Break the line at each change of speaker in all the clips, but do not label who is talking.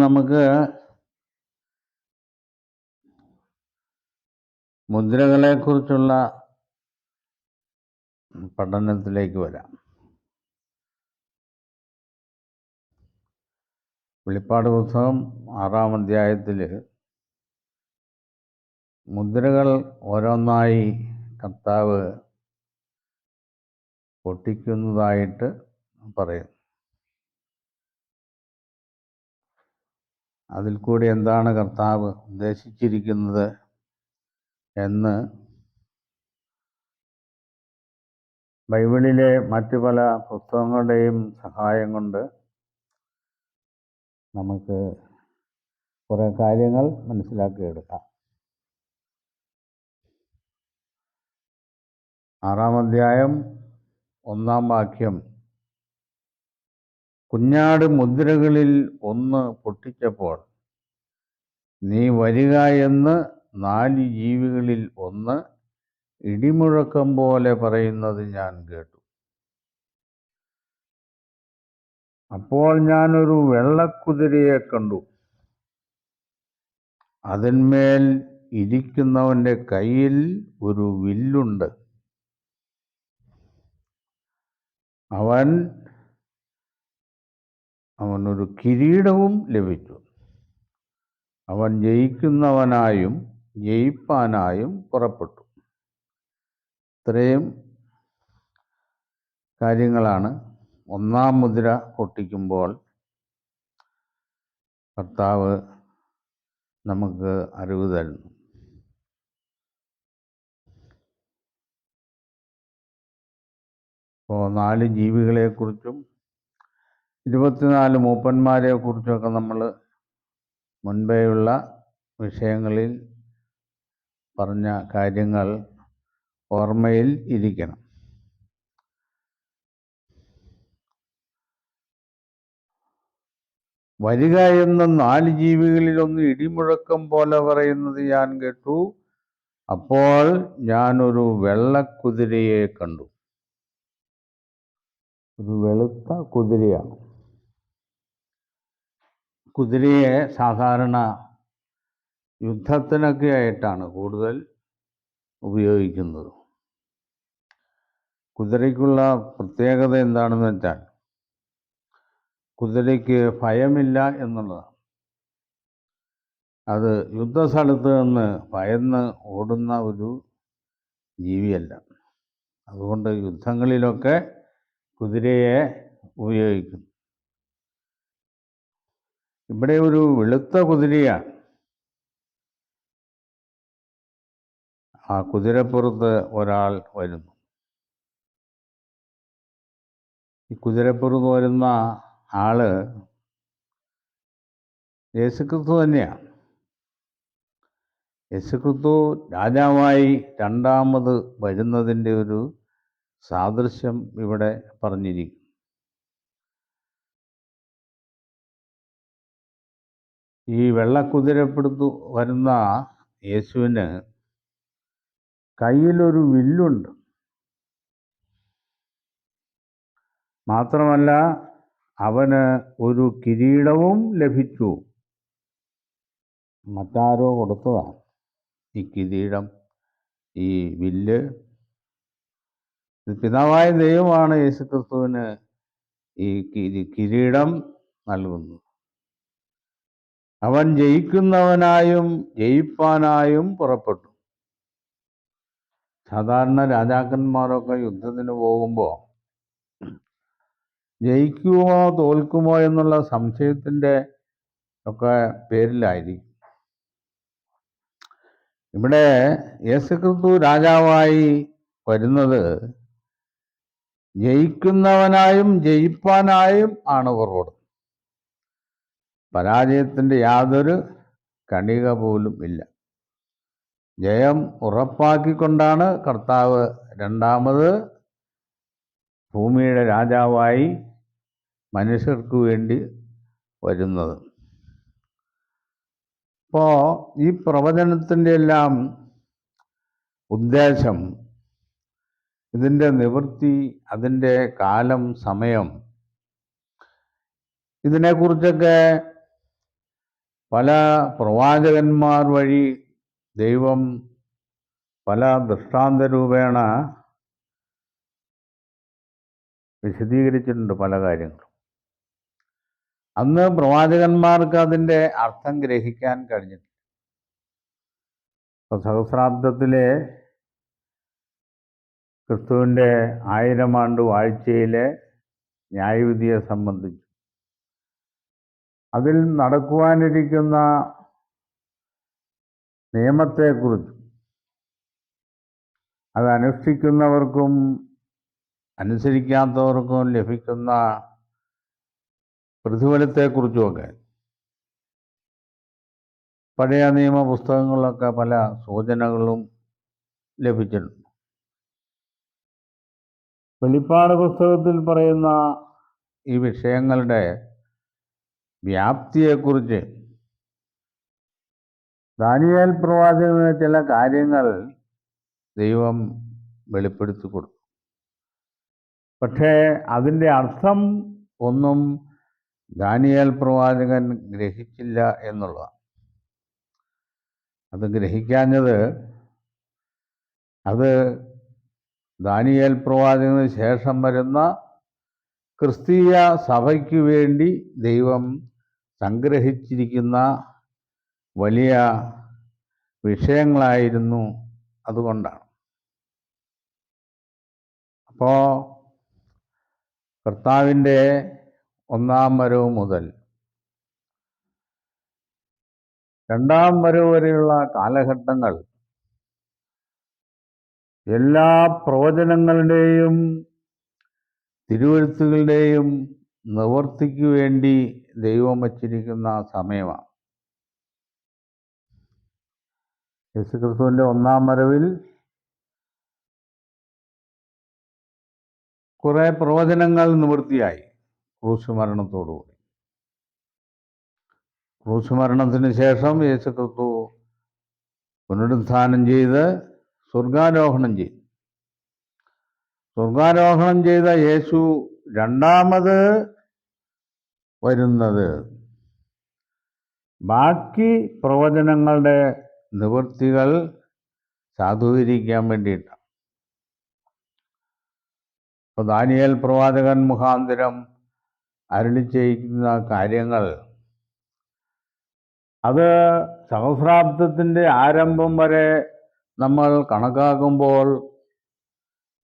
നമുക്ക് മുദ്രകളെക്കുറിച്ചുള്ള പഠനത്തിലേക്ക് വരാം. വെളിപ്പാട് പുസ്തകം 6-ാം അധ്യായത്തിൽ മുദ്രകൾ ഓരോന്നായി കർത്താവ് പൊട്ടിക്കുന്നതായിട്ട് പറയും. അതിൽ കൂടി എന്താണ് കർത്താവ് ഉദ്ദേശിച്ചിരിക്കുന്നത് എന്ന് ബൈബിളിലെ മറ്റു പല പുസ്തകങ്ങളുടെയും സഹായം കൊണ്ട് നമുക്ക് കുറേ കാര്യങ്ങൾ മനസ്സിലാക്കിയെടുക്കാം. 6-ാം അധ്യായം 1-ാം വാക്യം, കുഞ്ഞാട് മുദ്രകളിൽ ഒന്ന് പൊട്ടിച്ചപ്പോൾ നീ വരിക എന്ന് 4 ജീവികളിൽ ഒന്ന് ഇടിമുഴക്കം പോലെ പറയുന്നത് ഞാൻ കേട്ടു. അപ്പോൾ ഞാനൊരു വെള്ളക്കുതിരയെ കണ്ടു. അതിന്മേൽ ഇരിക്കുന്നവൻ്റെ കയ്യിൽ ഒരു വില്ലുണ്ട്. അവനൊരു കിരീടവും ലഭിച്ചു. അവൻ ജയിക്കുന്നവനായും ജയിപ്പാനായും പുറപ്പെട്ടു. ഇത്രയും കാര്യങ്ങളാണ് 1-ാം മുദ്ര പൊട്ടിക്കുമ്പോൾ കർത്താവ് നമുക്ക് അറിവ് തരുന്നു. അപ്പോൾ 4 ജീവികളെക്കുറിച്ചും 24 മൂപ്പന്മാരെക്കുറിച്ചൊക്കെ നമ്മൾ മുൻപേയുള്ള വിഷയങ്ങളിൽ പറഞ്ഞ കാര്യങ്ങൾ ഓർമ്മയിൽ ഇരിക്കണം. വരിക എന്ന 4 ജീവികളിൽ ഒന്ന് ഇടിമുഴക്കം പോലെ പറയുന്നത് ഞാൻ കേട്ടു. അപ്പോൾ ഞാനൊരു വെള്ളക്കുതിരയെ കണ്ടു. ഒരു വെളുത്ത കുതിരയാണ്. കുതിരയെ സാധാരണ യുദ്ധത്തിനൊക്കെ ആയിട്ടാണ് കൂടുതൽ ഉപയോഗിക്കുന്നത്. കുതിരയ്ക്കുള്ള പ്രത്യേകത എന്താണെന്ന് വെച്ചാൽ കുതിരയ്ക്ക് ഭയമില്ല എന്നുള്ളതാണ്. അത് യുദ്ധസ്ഥലത്ത് നിന്ന് ഭയന്ന് ഓടുന്ന ഒരു ജീവിയല്ല. അതുകൊണ്ട് യുദ്ധങ്ങളിലൊക്കെ കുതിരയെ ഉപയോഗിക്കുന്നു. ഇവിടെ ഒരു വെളുത്ത കുതിരയാണ്. ആ കുതിരപ്പുറത്ത് ഒരാൾ വരുന്നു. ഈ കുതിരപ്പുറത്ത് വരുന്ന ആള് യേശുക്രിസ്തു തന്നെയാണ്. യേശുക്രിസ്തു രാജാവായി 2ാമത് വരുന്നതിൻ്റെ ഒരു സാദൃശ്യം ഇവിടെ പറഞ്ഞിരിക്കും. ഈ വെള്ളക്കുതിരപ്പുറത്ത് വരുന്ന യേശുവിന് കയ്യിലൊരു വില്ലുണ്ട്. മാത്രമല്ല അവന് ഒരു കിരീടവും ലഭിച്ചു. മറ്റാരോ കൊടുത്തതാണ് ഈ കിരീടം, ഈ വില്ല്. പിതാവായ ദൈവമാണ് യേശുക്രിസ്തുവിന് ഈ കിരീടം നൽകുന്നത്. അവൻ ജയിക്കുന്നവനായും ജയിപ്പാനായും പുറപ്പെട്ടു. സാധാരണ രാജാക്കന്മാരൊക്കെ യുദ്ധത്തിന് പോകുമ്പോൾ ജയിക്കുമോ തോൽക്കുമോ എന്നുള്ള സംശയത്തിൻ്റെ ഒക്കെ പേരിലായിരിക്കും. ഇവിടെ യേശുക്രിസ്തു രാജാവായി വരുന്നത് ജയിക്കുന്നവനായും ജയിപ്പാനായും ആണ് പുറപ്പെടുന്നത്. പരാജയത്തിൻ്റെ യാതൊരു കണിക പോലും ഇല്ല. ജയം ഉറപ്പാക്കിക്കൊണ്ടാണ് കർത്താവ് 2ാമത് ഭൂമിയുടെ രാജാവായി മനുഷ്യർക്ക് വേണ്ടി വരുന്നത്. അപ്പോൾ ഈ പ്രവചനത്തിൻ്റെ എല്ലാം ഉദ്ദേശം, ഇതിൻ്റെ നിവൃത്തി, അതിൻ്റെ കാലം, സമയം, ഇതിനെക്കുറിച്ചൊക്കെ പല പ്രവാചകന്മാർ വഴി ദൈവം പല ദൃഷ്ടാന്ത രൂപേണ വിശദീകരിച്ചിട്ടുണ്ട് പല കാര്യങ്ങളും. അന്ന് പ്രവാചകന്മാർക്ക് അതിൻ്റെ അർത്ഥം ഗ്രഹിക്കാൻ കഴിഞ്ഞിട്ടില്ല. ഇപ്പോൾ സഹസ്രാബ്ദത്തിലെ ക്രിസ്തുവിൻ്റെ 1000 ആണ്ട് വാഴ്ചയിലെ ന്യായവിധിയെ സംബന്ധിച്ച് അതിൽ നടക്കുവാനിരിക്കുന്ന നിയമത്തെക്കുറിച്ചും അത് അനുഷ്ഠിക്കുന്നവർക്കും അനുസരിക്കാത്തവർക്കും ലഭിക്കുന്ന പ്രതിഫലത്തെക്കുറിച്ചുമൊക്കെ പഴയ നിയമ പുസ്തകങ്ങളിലൊക്കെ പല സൂചനകളും ലഭിച്ചിട്ടുണ്ട്. വെളിപ്പാട് പുസ്തകത്തിൽ പറയുന്ന ഈ വിഷയങ്ങളുടെ വ്യാപ്തിയെക്കുറിച്ച് ദാനിയേൽ പ്രവാചകന് ചില കാര്യങ്ങൾ ദൈവം വെളിപ്പെടുത്തി കൊടുത്തു. പക്ഷേ അതിൻ്റെ അർത്ഥം ഒന്നും ദാനിയേൽ പ്രവാചകൻ ഗ്രഹിച്ചില്ല എന്നുള്ളതാണ്. അത് ഗ്രഹിക്കാഞ്ഞത് അത് ദാനിയേൽ പ്രവാചകന് ശേഷം വരുന്ന ക്രിസ്തീയ സഭയ്ക്ക് വേണ്ടി ദൈവം സംഗ്രഹിച്ചിരിക്കുന്ന വലിയ വിഷയങ്ങളായിരുന്നു. അതുകൊണ്ടാണ്. അപ്പോൾ കർത്താവിൻ്റെ 1-ാം വരവ് മുതൽ 2-ാം വരവ് വരെയുള്ള കാലഘട്ടങ്ങൾ എല്ലാ പ്രവചനങ്ങളുടെയും തിരുവെഴുത്തുകളുടെയും നിവൃത്തിക്ക് വേണ്ടി ദൈവം വച്ചിരിക്കുന്ന സമയമാണ്. യേശുക്രിസ്തുവിൻ്റെ 1-ാം വരവിൽ കുറേ പ്രവചനങ്ങൾ നിവൃത്തിയായി. ക്രൂശുമരണത്തോടുകൂടി. ക്രൂശുമരണത്തിന് ശേഷം യേശുക്രിസ്തു പുനരുത്ഥാനം ചെയ്ത് സ്വർഗാരോഹണം ചെയ്തു. സ്വർഗാരോഹണം ചെയ്ത യേശു രണ്ടാമത് വരുന്നത് ബാക്കി പ്രവചനങ്ങളുടെ നിവൃത്തികൾ സാധൂകരിക്കാൻ വേണ്ടിയിട്ടാണ്. ഇപ്പോൾ ദാനിയേൽ പ്രവാചകൻ മുഖാന്തരം അരുളി ചെയ്യുന്ന കാര്യങ്ങൾ അത് സഹസ്രാബ്ദത്തിൻ്റെ ആരംഭം വരെ നമ്മൾ കണക്കാക്കുമ്പോൾ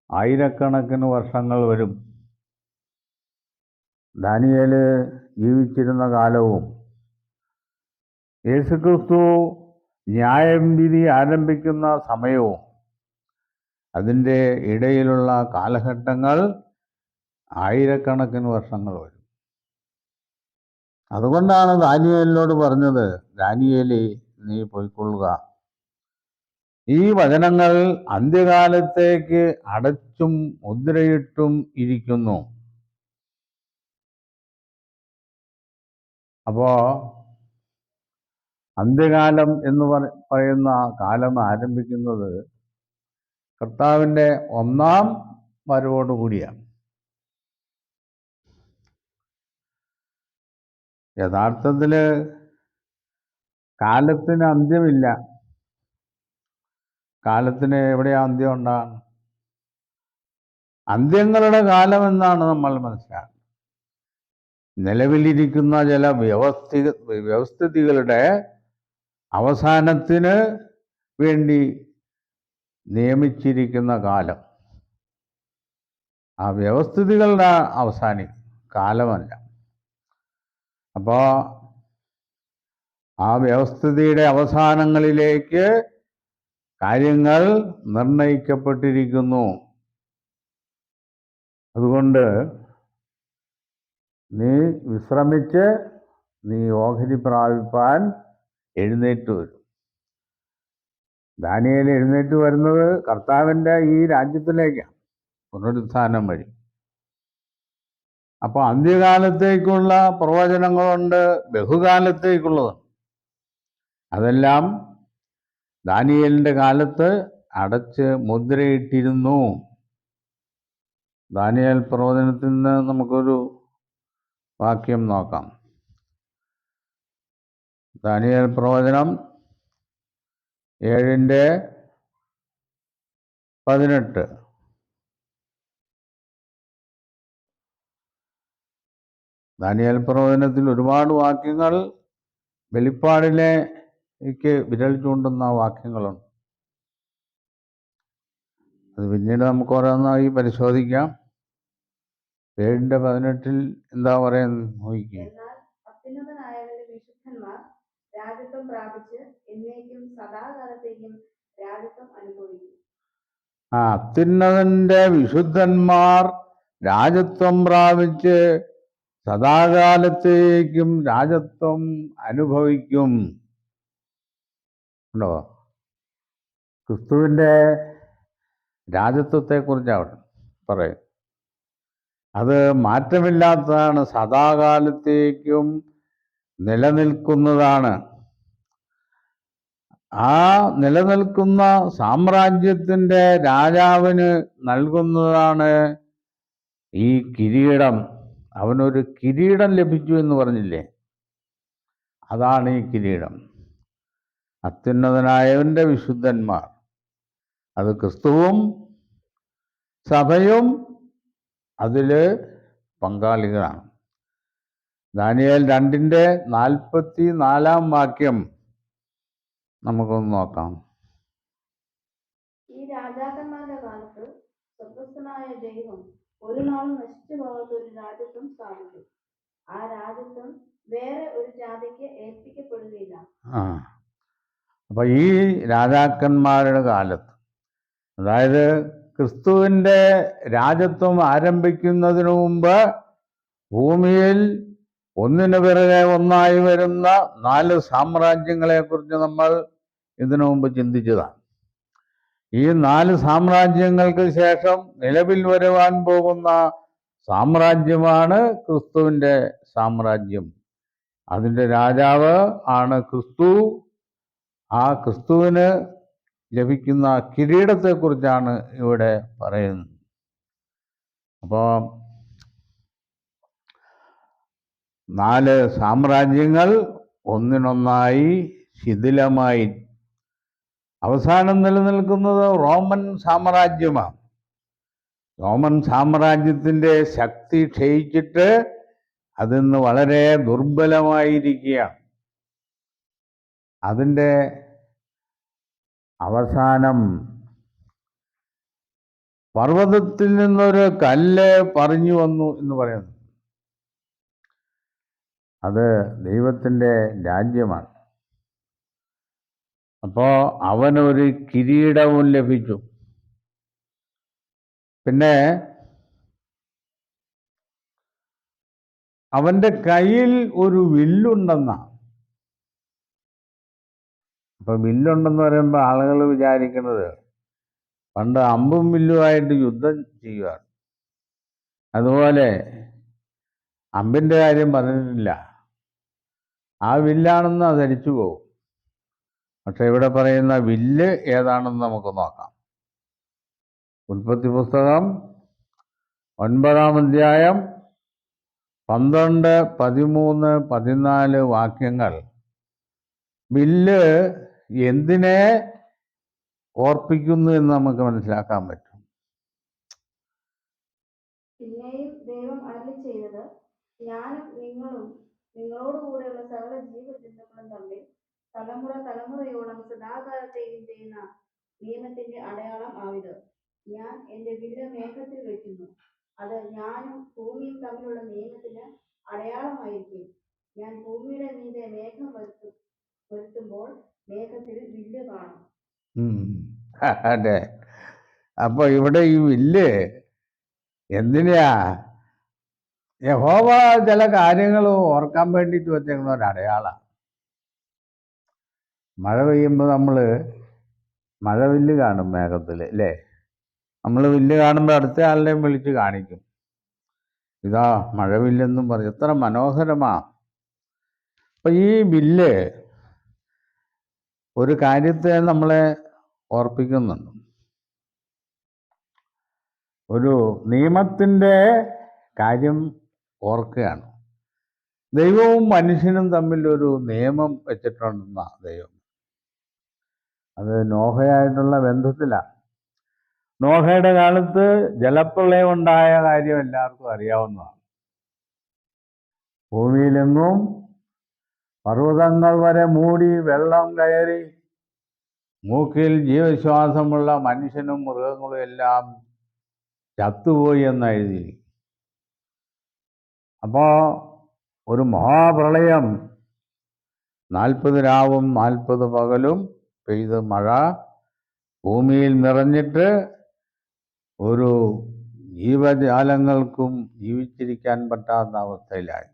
ആയിരക്കണക്കിന് വർഷങ്ങൾ വരും. ദാനിയേൽ ജീവിച്ചിരുന്ന കാലവും യേശുക്രിസ്തു ന്യായം വിധി ആരംഭിക്കുന്ന സമയവും അതിൻ്റെ ഇടയിലുള്ള കാലഘട്ടങ്ങൾ ആയിരക്കണക്കിന് വർഷങ്ങൾ വരും. അതുകൊണ്ടാണ് ദാനിയേലിനോട് പറഞ്ഞത്, ദാനിയേലേ, നീ പോയിക്കൊള്ളുക. ഈ വചനങ്ങൾ അന്ത്യകാലത്തേക്ക് അടച്ചും മുദ്രയിട്ടും ഇരിക്കുന്നു. അപ്പോൾ അന്ത്യകാലം എന്ന് പറയുന്ന കാലം ആരംഭിക്കുന്നത് കർത്താവിൻ്റെ 1-ാം വരവോടുകൂടിയാണ്. യഥാർത്ഥത്തിൽ കാലത്തിന് അന്ത്യമില്ല. കാലത്തിന് എവിടെയാ അന്ത്യം ഉണ്ടാകും? അന്ത്യങ്ങളുടെ കാലം എന്നാണ് നമ്മൾ മനസ്സിലാക്കുന്നത്. നിലവിലിരിക്കുന്ന ചില വ്യവസ്ഥിതികളുടെ അവസാനത്തിന് വേണ്ടി നിയമിച്ചിരിക്കുന്ന കാലം. ആ വ്യവസ്ഥിതികളുടെ കാലമല്ല. അപ്പോൾ ആ വ്യവസ്ഥിതിയുടെ അവസാനങ്ങളിലേക്ക് കാര്യങ്ങൾ നിർണയിക്കപ്പെട്ടിരിക്കുന്നു. അതുകൊണ്ട് നീ വിശ്രമിച്ച് നീ ഓഹരി പ്രാപിപ്പാൻ എഴുന്നേറ്റ് വരും. ദാനിയേൽ എഴുന്നേറ്റ് വരുന്നത് കർത്താവിൻ്റെ ഈ രാജ്യത്തിലേക്കാണ്, പുനരുത്ഥാനം വഴി. അപ്പോൾ അന്ത്യകാലത്തേക്കുള്ള പ്രവചനങ്ങളുണ്ട്, ബഹുകാലത്തേക്കുള്ളത്. അതെല്ലാം ദാനിയേലിൻ്റെ കാലത്ത് അടച്ച് മുദ്രയിട്ടിരുന്നു. ദാനിയേൽ പ്രവചനത്തിൽ നിന്ന് നമുക്കൊരു വാക്യം നോക്കാം. ദാനിയേൽ പ്രവചനം 7:18. ദാനിയേൽ പ്രവചനത്തിൽ ഒരുപാട് വാക്യങ്ങൾ വെളിപ്പാടിലേക്ക് വിരൽ ചൂണ്ടുന്ന വാക്യങ്ങളുണ്ട്. അത് പിന്നീട് നമുക്ക് ഓരോന്നായി പരിശോധിക്കാം. 7:18 എന്താ പറയുന്നത് നോക്കിക്കേ.
എന്നാൽ അത്യുന്നതനായവന്റെ വിശുദ്ധന്മാർ രാജത്വം പ്രാപിച്ച് എന്നേക്കും സദാകാലത്തേക്കും രാജത്വം അനുഭവിക്കും.
അത്യുന്നതന്റെ വിശുദ്ധന്മാർ രാജത്വം പ്രാപിച്ച് സദാകാലത്തേക്കും രാജത്വം അനുഭവിക്കും. ഉണ്ടോ? ക്രിസ്തുവിൻ്റെ രാജത്വത്തെക്കുറിച്ചാണ് പറയും. അത് മാറ്റമില്ലാത്തതാണ്, സദാകാലത്തേക്കും നിലനിൽക്കുന്നതാണ്. ആ നിലനിൽക്കുന്ന സാമ്രാജ്യത്തിൻ്റെ രാജാവിന് നൽകുന്നതാണ് ഈ കിരീടം. അവനൊരു കിരീടം ലഭിച്ചു എന്ന് പറഞ്ഞില്ലേ, അതാണ് ഈ കിരീടം. അത്യുന്നതനായവൻ്റെ വിശുദ്ധന്മാർ, അത് ക്രിസ്തുവും സഭയും അതിൽ പങ്കാളികളാണ്. ദാനിയേൽ 2:44 നമുക്കൊന്ന് നോക്കാം.
ഈ രാജാക്കന്മാരുടെ കാലത്ത് സ്വർഗ്ഗസ്ഥനായ ദൈവം ഒരു നാളും നശിച്ചു പോകാത്ത ഒരു രാജ്യത്വം സ്ഥാപിക്കും. ആ രാജ്യത്വം വേറെ ഒരു ജാതിക്ക് ഏൽപ്പിക്കപ്പെടുകയില്ല.
അപ്പൊ ഈ രാജാക്കന്മാരുടെ കാലത്ത്, അതായത് ക്രിസ്തുവിൻ്റെ രാജത്വം ആരംഭിക്കുന്നതിന് മുമ്പ് ഭൂമിയിൽ ഒന്നിനു പിറകെ ഒന്നായി വരുന്ന 4 സാമ്രാജ്യങ്ങളെക്കുറിച്ച് നമ്മൾ ഇതിനു മുമ്പ് ചിന്തിച്ചതാണ്. ഈ 4 സാമ്രാജ്യങ്ങൾക്ക് ശേഷം നിലവിൽ വരുവാൻ പോകുന്ന സാമ്രാജ്യമാണ് ക്രിസ്തുവിൻ്റെ സാമ്രാജ്യം. അതിൻ്റെ രാജാവ് ആണ് ക്രിസ്തു. ആ ക്രിസ്തുവിന് ലഭിക്കുന്ന കിരീടത്തെക്കുറിച്ചാണ് ഇവിടെ പറയുന്നത്. അപ്പോൾ 4 സാമ്രാജ്യങ്ങൾ ഒന്നിനൊന്നായി ശിഥിലമായി. അവസാനം നിലനിൽക്കുന്നത് റോമൻ സാമ്രാജ്യമാണ്. റോമൻ സാമ്രാജ്യത്തിൻ്റെ ശക്തി ക്ഷയിച്ചിട്ട് അതിന്ന് വളരെ ദുർബലമായിരിക്കുകയാണ്. അതിൻ്റെ അവസാനം പർവ്വതത്തിൽ നിന്നൊരു കല്ല് പറിഞ്ഞു വന്നു എന്ന് പറയുന്നു. അത് ദൈവത്തിൻ്റെ രാജ്യമാണ്. അപ്പോൾ അവനൊരു കിരീടവും ലഭിച്ചു. പിന്നെ അവൻ്റെ കയ്യിൽ ഒരു വില്ലുണ്ടെന്നാണ്. അപ്പൊ വില്ലുണ്ടെന്ന് പറയുമ്പോൾ ആളുകൾ വിചാരിക്കുന്നത് പണ്ട് അമ്പും വില്ലുമായിട്ട് യുദ്ധം ചെയ്യുകയാണ്. അതുപോലെ അമ്പിൻ്റെ കാര്യം പറഞ്ഞിട്ടില്ല, ആ വില്ലാണെന്ന് ധരിച്ചു പോകും. പക്ഷെ ഇവിടെ പറയുന്ന വില്ല് ഏതാണെന്ന് നമുക്ക് നോക്കാം. ഉൽപ്പത്തി പുസ്തകം 9-ാം അധ്യായം 12, 13, 14 വാക്യങ്ങൾ വില്ല് എന്തിനെ ഓർപ്പിക്കുന്നു എന്ന് നമുക്ക് മനസ്സിലാക്കാൻ പറ്റും.
പിന്നെയും ദൈവം അരുളി ചെയ്തത്, ഞാനും നിങ്ങളും നിങ്ങളോടുകൂടെയുള്ള സകല ജീവജന്തുക്കളും തമ്മിൽ തലമുറ തലമുറയോളം സദാകാലത്തേക്കും ചെയ്യുന്ന നിയമത്തിന്റെ അടയാളം ആവിത്. ഞാൻ എന്റെ വില്ല് മേഘത്തിൽ വെക്കുന്നു. അത് ഞാനും ഭൂമിയും തമ്മിലുള്ള നിയമത്തിന് അടയാളമായിരിക്കും. ഞാൻ ഭൂമിയുടെ മീതെ മേഘം വരുത്തുമ്പോൾ മേഘത്തിൽ വില്ല് കാണും.
അതെ. അപ്പൊ ഇവിടെ ഈ വില്ല് എന്തിനാ? യഹോവ ചില കാര്യങ്ങൾ ഓർക്കാൻ വേണ്ടിയിട്ട് വെച്ചേക്കുന്ന ഒരു അടയാളമാണ്. മഴ പെയ്യുമ്പോൾ നമ്മൾ മഴവില്ല് കാണും മേഘത്തിൽ, അല്ലേ? നമ്മൾ വില്ല് കാണുമ്പോൾ അടുത്ത ആളിനെയും വിളിച്ച് കാണിക്കും, ഇതാ മഴവില്ലെന്നും പറയും. എത്ര മനോഹരമാ! അപ്പൊ ഈ വില്ല് ഒരു കാര്യത്തെ നമ്മളെ ഓർപ്പിക്കുന്നുണ്ട്. ഒരു നിയമത്തിൻ്റെ കാര്യം ഓർക്കുകയാണ്. ദൈവവും മനുഷ്യനും തമ്മിൽ ഒരു നിയമം വെച്ചിട്ടുണ്ടെന്ന ദൈവം. അത് നോഹയായിട്ടുള്ള ബന്ധത്തിലാണ്. നോഹയുടെ കാലത്ത് ജലപ്രളയം ഉണ്ടായ കാര്യം എല്ലാവർക്കും അറിയാവുന്നതാണ്. ഭൂമിയിലെങ്ങും പർവ്വതങ്ങൾ വരെ മൂടി വെള്ളം കയറി മൂക്കിൽ ജീവശ്വാസമുള്ള മനുഷ്യനും മൃഗങ്ങളും എല്ലാം ചത്തുപോയി എന്ന് എഴുതി. അപ്പോൾ ഒരു മഹാപ്രളയം 40 രാവും 40 പകലും പെയ്ത് മഴ ഭൂമിയിൽ നിറഞ്ഞിട്ട് ഒരു ജീവജാലങ്ങൾക്കും ജീവിച്ചിരിക്കാൻ പറ്റാത്ത അവസ്ഥയിലായി.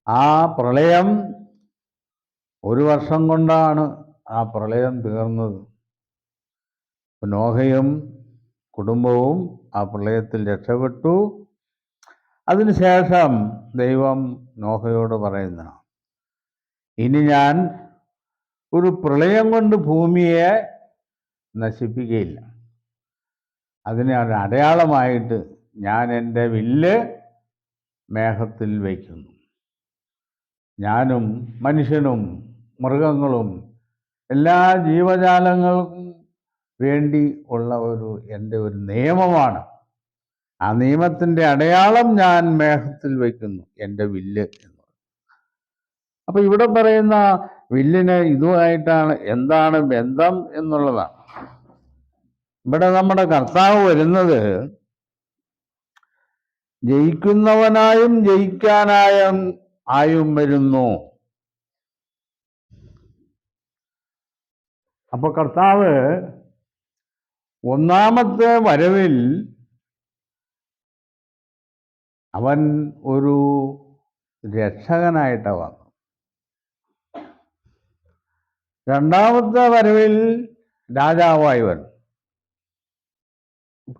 ആ പ്രളയം 1 വർഷം കൊണ്ടാണ് ആ പ്രളയം തീർന്നത്. നോഹയും കുടുംബവും ആ പ്രളയത്തിൽ രക്ഷപ്പെട്ടു. അതിനുശേഷം ദൈവം നോഹയോട് പറയുന്ന, ഇനി ഞാൻ ഒരു പ്രളയം കൊണ്ട് ഭൂമിയെ നശിപ്പിക്കുകയില്ല. അതിനെ ഒരു അടയാളമായിട്ട് ഞാൻ എൻ്റെ വില്ല് മേഘത്തിൽ വയ്ക്കുന്നു. ഞാനും മനുഷ്യനും മൃഗങ്ങളും എല്ലാ ജീവജാലങ്ങൾക്കും വേണ്ടി ഉള്ള എൻ്റെ ഒരു നിയമമാണ്. ആ നിയമത്തിൻ്റെ അടയാളം ഞാൻ മേഘത്തിൽ വയ്ക്കുന്നു, എൻ്റെ വില്ല് എന്ന്. അപ്പൊ ഇവിടെ പറയുന്ന വില്ലിന് ഇതുമായിട്ടാണ് എന്താണ് ബന്ധം എന്നുള്ളതാണ്. ഇവിടെ നമ്മുടെ കർത്താവ് വരുന്നത് ജയിക്കുന്നവനായും ജയിക്കാനായും വരുന്നു. അപ്പൊ കർത്താവ് ഒന്നാമത്തെ വരവിൽ അവൻ ഒരു രക്ഷകനായിട്ടാണ് വന്നു. രണ്ടാമത്തെ വരവിൽ രാജാവായി വന്നു.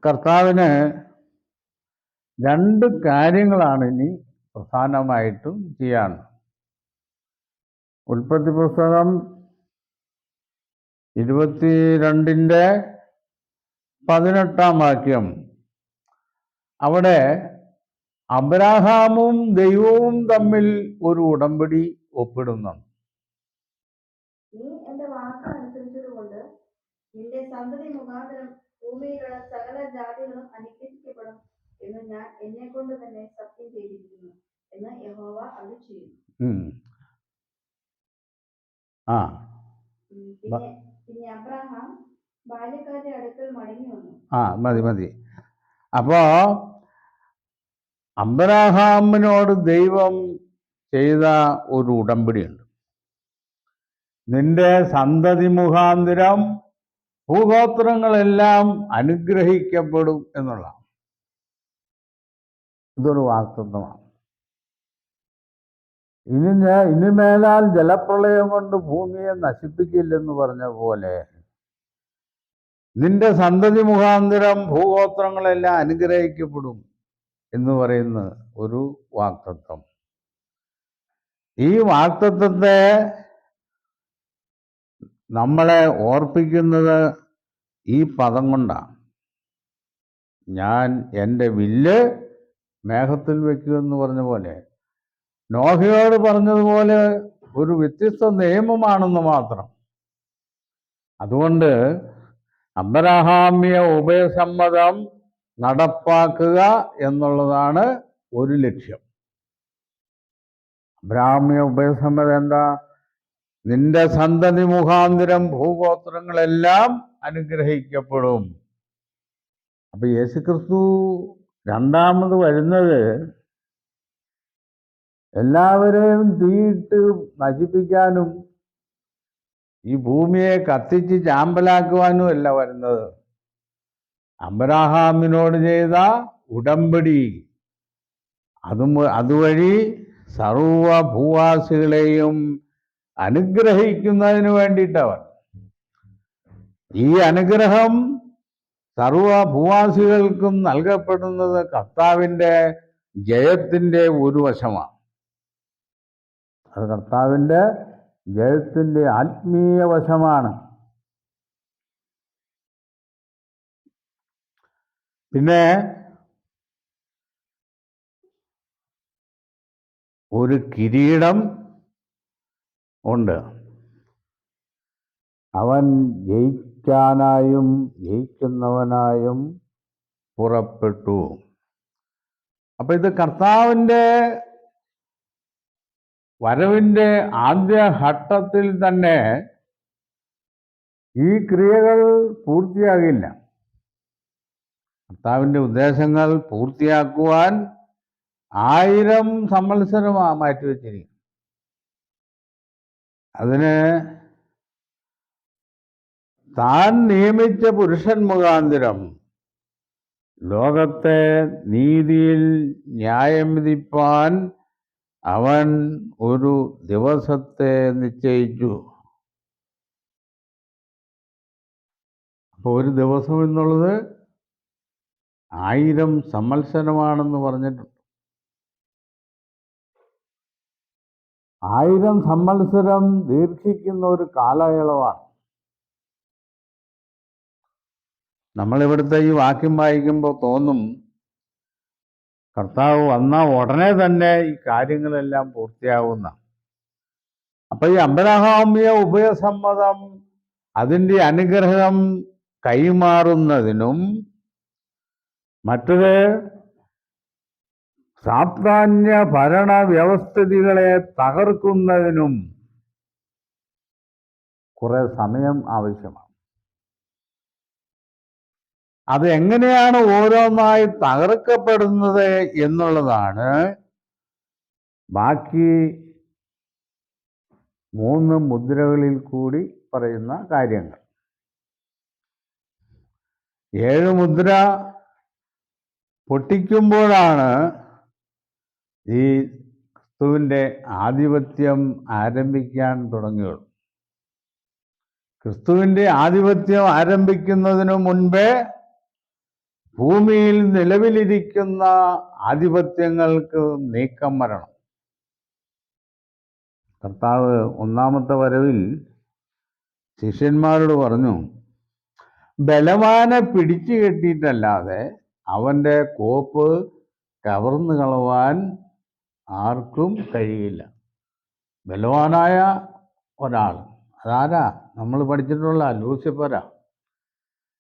കർത്താവിന് 2 കാര്യങ്ങളാണ് ഇനി പ്രധാനമായിട്ടും ചെയ്യാൻ. ഉൽപ്പത്തി പുസ്തകം 22-ന്റെ 18 അവിടെ അബ്രാഹാമും ദൈവവും തമ്മിൽ ഒരു ഉടമ്പടി ഒപ്പിടുന്നുണ്ട്.
നീ എന്റെ വാക്ക് അനുസരിച്ചതുകൊണ്ട് നിന്റെ സന്തതി മുഖാന്തരം ഭൂമിയിലുള്ള സകല ജാതികളും അനുഗ്രഹിക്കപ്പെടും എന്ന് ഞാൻ എന്നെ കൊണ്ട് തന്നെ സത്യം ചെയ്തിരിക്കുന്നു എന്ന് യഹോവ അരുളിച്ചെയ്യുന്നു. പിന്നെ അബ്രഹാം ബാല്യക്കാരുടെ അടുക്കൽ മടങ്ങി വന്നു.
മതി. അപ്പോ അബ്രഹാമിനോട് ദൈവം ചെയ്ത ഒരു ഉടമ്പടിയുണ്ട്. നിന്റെ സന്തതി മുഖാന്തരം ഭൂഗോത്രങ്ങളെല്ലാം അനുഗ്രഹിക്കപ്പെടും എന്നുള്ള ഇതൊരു വാഗ്ദത്തമാണ്. ഇനി മേലാൽ ജലപ്രളയം കൊണ്ട് ഭൂമിയെ നശിപ്പിക്കില്ലെന്ന് പറഞ്ഞ പോലെ നിന്റെ സന്തതി മുഖാന്തരം ഭൂഗോത്രങ്ങളെല്ലാം അനുഗ്രഹിക്കപ്പെടും എന്ന് പറയുന്ന ഒരു വാഗ്ദത്തം. ഈ വാഗ്ദത്തത്തെ നമ്മളെ ഓർപ്പിക്കുന്നത് ഈ പദം കൊണ്ടാണ്. ഞാൻ എൻ്റെ വില്ല് മേഘത്തിൽ വയ്ക്കുമെന്ന് പറഞ്ഞ പോലെ നോഹയോട് പറഞ്ഞതുപോലെ ഒരു വ്യത്യസ്ത നിയമമാണെന്ന് മാത്രം. അതുകൊണ്ട് അബ്രഹാമ്യ ഉഭയസമ്മതം നടപ്പാക്കുക എന്നുള്ളതാണ് ഒരു ലക്ഷ്യം. അബ്രഹാമ്യ ഉഭയസമ്മതം എന്താ? നിന്റെ സന്തതി മുഖാന്തരം ഭൂഗോത്രങ്ങളെല്ലാം അനുഗ്രഹിക്കപ്പെടും. അപ്പൊ യേശുക്രിസ്തു രണ്ടാമത് വരുന്നത് എല്ലാവരെയും തീയിട്ട് നശിപ്പിക്കാനും ഈ ഭൂമിയെ കത്തിച്ച് ചാമ്പലാക്കുവാനും അല്ല വരുന്നത്. അബ്രഹാമിനോട് ചെയ്ത ഉടമ്പടി അതുവഴി സർവ ഭൂവാസികളെയും അനുഗ്രഹിക്കുന്നതിന് വേണ്ടിയിട്ടവൻ. ഈ അനുഗ്രഹം സർവ ഭൂവാസികൾക്കും നൽകപ്പെടുന്നത് കർത്താവിൻ്റെ ജയത്തിൻ്റെ ഒരു വശമാണ്. അത് കർത്താവിൻ്റെ ജയത്തിൻ്റെ ആത്മീയ വശമാണ്. പിന്നെ ഒരു കിരീടം ഉണ്ട്. അവൻ ജയിക്കാനായും ജയിക്കുന്നവനായും പുറപ്പെട്ടു. അപ്പൊ ഇത് കർത്താവിൻ്റെ വരവിൻ്റെ ആദ്യ ഘട്ടത്തിൽ തന്നെ ഈ ക്രിയകൾ പൂർത്തിയാകില്ല. കർത്താവിൻ്റെ ഉദ്ദേശങ്ങൾ പൂർത്തിയാക്കുവാൻ 1000 സംവത്സരം മാറ്റിവെച്ചിരിക്കും. അതിന് താൻ നിയമിച്ച പുരുഷൻ മുഖാന്തരം ലോകത്തെ നീതിയിൽ ന്യായം വിധിപ്പാൻ അവൻ ഒരു ദിവസത്തെ നിശ്ചയിച്ചു. അപ്പോൾ ഒരു ദിവസം എന്നുള്ളത് 1000 സംവത്സരമാണെന്ന് പറഞ്ഞിട്ടുണ്ട്. 1000 സംവത്സരം ദീർഘിക്കുന്ന ഒരു കാലയളവാണ്. നമ്മളിവിടുത്തെ ഈ വാക്യം വായിക്കുമ്പോൾ തോന്നും കർത്താവ് വന്ന ഉടനെ തന്നെ ഈ കാര്യങ്ങളെല്ലാം പൂർത്തിയാവുന്ന. അപ്പൊ ഈ അബ്രഹാമിയ ഉഭയസമ്മതം അതിൻ്റെ അനുഗ്രഹം കൈമാറുന്നതിനും മറ്റൊരു സാധാന്യ ഭരണ വ്യവസ്ഥിതികളെ തകർക്കുന്നതിനും കുറെ സമയം ആവശ്യമാണ്. അത് എങ്ങനെയാണ് ഓരോന്നായി തകർക്കപ്പെടുന്നത് എന്നുള്ളതാണ് ബാക്കി 3 മുദ്രകളിൽ കൂടി പറയുന്ന കാര്യങ്ങൾ. 7 മുദ്ര പൊട്ടിക്കുമ്പോഴാണ് ഈ ക്രിസ്തുവിൻ്റെ ആധിപത്യം ആരംഭിക്കാൻ തുടങ്ങിയുള്ളൂ. ക്രിസ്തുവിൻ്റെ ആധിപത്യം ആരംഭിക്കുന്നതിനു മുൻപേ ഭൂമിയിൽ നിലവിലിരിക്കുന്ന ആധിപത്യങ്ങൾക്ക് നീക്കം വരണം. കർത്താവ് ഒന്നാമത്തെ വരവിൽ ശിഷ്യന്മാരോട് പറഞ്ഞു, ബലവാനെ പിടിച്ചു കെട്ടിയിട്ടല്ലാതെ അവൻ്റെ കോപ്പ് കവർന്നു കളവാൻ ആർക്കും കഴിയില്ല. ബലവാനായ ഒരാൾ, അതാരാ? നമ്മൾ പഠിച്ചിട്ടുള്ള ലൂസിഫറാ.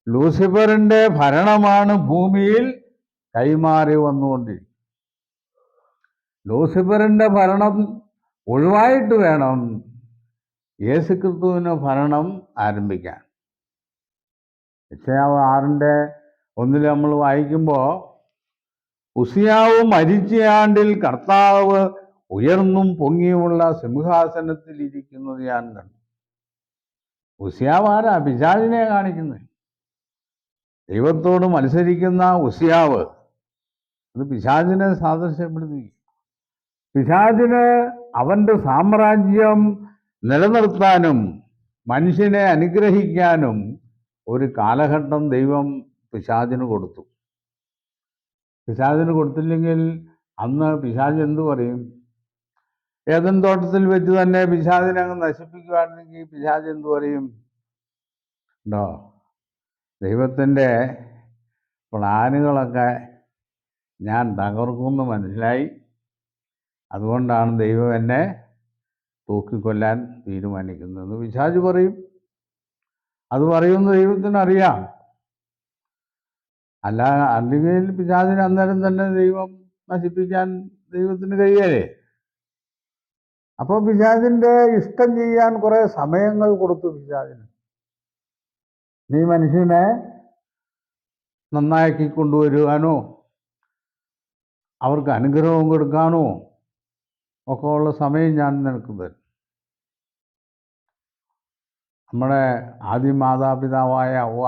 ലൂസിഫറിൻ്റെ ഭരണമാണ് ഭൂമിയിൽ കൈമാറി വന്നുകൊണ്ടിരിക്കുന്നത്. ലൂസിഫറിൻ്റെ ഭരണം ഒഴിവായിട്ട് വേണം യേശുക്രിസ്തുവിന് ഭരണം ആരംഭിക്കാൻ. യെശയ്യാവ് 6:1 നമ്മൾ വായിക്കുമ്പോൾ ഉസിയാവ് മരിച്ച ആണ്ടിൽ കർത്താവ് ഉയർന്നും പൊങ്ങിയുമുള്ള സിംഹാസനത്തിൽ ഇരിക്കുന്നത് ഞാൻ കണ്ടു. ഉസിയാവ് ആരാ? പിശാചിനെ കാണിക്കുന്നത്. ദൈവത്തോട് മത്സരിക്കുന്ന ഉസിയാവ് അത് പിശാചിനെ സാദൃശ്യപ്പെടുത്തി. പിശാചിന് അവൻ്റെ സാമ്രാജ്യം നിലനിർത്താനും മനുഷ്യനെ അനുഗ്രഹിക്കാനും ഒരു കാലഘട്ടം ദൈവം പിശാചിന് കൊടുത്തു. പിശാചിന് കൊടുത്തില്ലെങ്കിൽ അന്ന് പിശാച് എന്തു പറയും? ഏദൻ തോട്ടത്തിൽ വെച്ച് തന്നെ പിശാചിനെ അങ്ങ് നശിപ്പിക്കുകയാണെങ്കിൽ പിശാച് എന്തു പറയും? ഉണ്ടോ? ദൈവത്തിൻ്റെ പ്ലാനുകളൊക്കെ ഞാൻ തകർക്കുമെന്ന് മനസ്സിലായി, അതുകൊണ്ടാണ് ദൈവം എന്നെ തൂക്കിക്കൊല്ലാൻ തീരുമാനിക്കുന്നതെന്ന് പിശാച് പറയും. അത് പറയുമെന്ന് ദൈവത്തിനറിയാം. അല്ലെങ്കിൽ പിശാചിനെ അന്നേരം തന്നെ ദൈവം നശിപ്പിക്കാൻ ദൈവത്തിന് കഴിയല്ലേ? അപ്പോൾ പിശാചിൻ്റെ ഇഷ്ടം ചെയ്യാൻ കുറെ സമയങ്ങൾ കൊടുത്തു പിശാചിന്. നീ മനുഷ്യനെ നന്നാക്കി കൊണ്ടുവരുവാനോ അവർക്ക് അനുഗ്രഹം കൊടുക്കാനോ ഒക്കെ ഉള്ള സമയം ഞാൻ നിനക്ക് തരും. നമ്മുടെ ആദ്യ മാതാപിതാവായ ഹവ്വ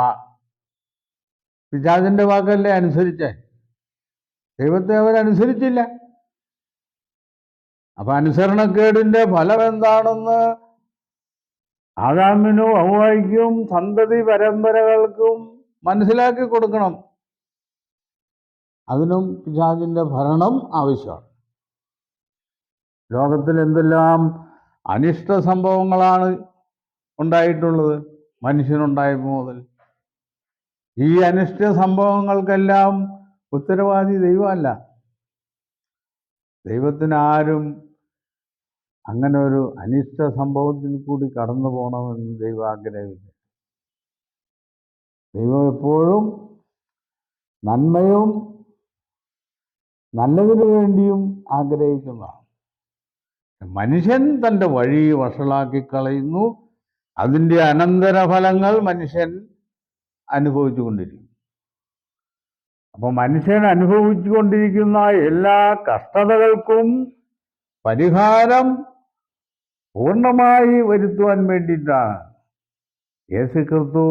പിശാചിൻ്റെ വാക്കല്ലേ അനുസരിച്ചേ? ദൈവത്തെ അവരനുസരിച്ചില്ല. അപ്പൊ അനുസരണക്കേടിൻ്റെ ഫലം എന്താണെന്ന് ആദാമിനും ഹവ്വായ്ക്കും സന്തതി പരമ്പരകൾക്കും മനസ്സിലാക്കി കൊടുക്കണം. അതിനും പിശാചിൻ്റെ ഭരണം ആവശ്യമാണ്. ലോകത്തിൽ എന്തെല്ലാം അനിഷ്ട സംഭവങ്ങളാണ് ഉണ്ടായിട്ടുള്ളത് മനുഷ്യനുണ്ടായപ്പോൾ മുതൽ. ഈ അനിഷ്ട സംഭവങ്ങൾക്കെല്ലാം ഉത്തരവാദി ദൈവമല്ല. ദൈവത്തിന് ആരും അങ്ങനെ ഒരു അനിഷ്ട സംഭവത്തിൽ കൂടി കടന്നു പോകണമെന്ന് ദൈവം ആഗ്രഹിക്കുന്നു. ദൈവം എപ്പോഴും നന്മയും നല്ലതിനു വേണ്ടിയും ആഗ്രഹിക്കുന്നതാണ്. മനുഷ്യൻ തൻ്റെ വഴി വഷളാക്കി കളയുന്നു. അതിൻ്റെ അനന്തരഫലങ്ങൾ മനുഷ്യൻ അനുഭവിച്ചു കൊണ്ടിരിക്കും. അപ്പോൾ മനുഷ്യൻ അനുഭവിച്ചു കൊണ്ടിരിക്കുന്ന എല്ലാ കഷ്ടതകൾക്കും പരിഹാരം പൂർണ്ണമായി വരുത്തുവാൻ വേണ്ടിയിട്ടാണ് യേശുക്രിസ്തു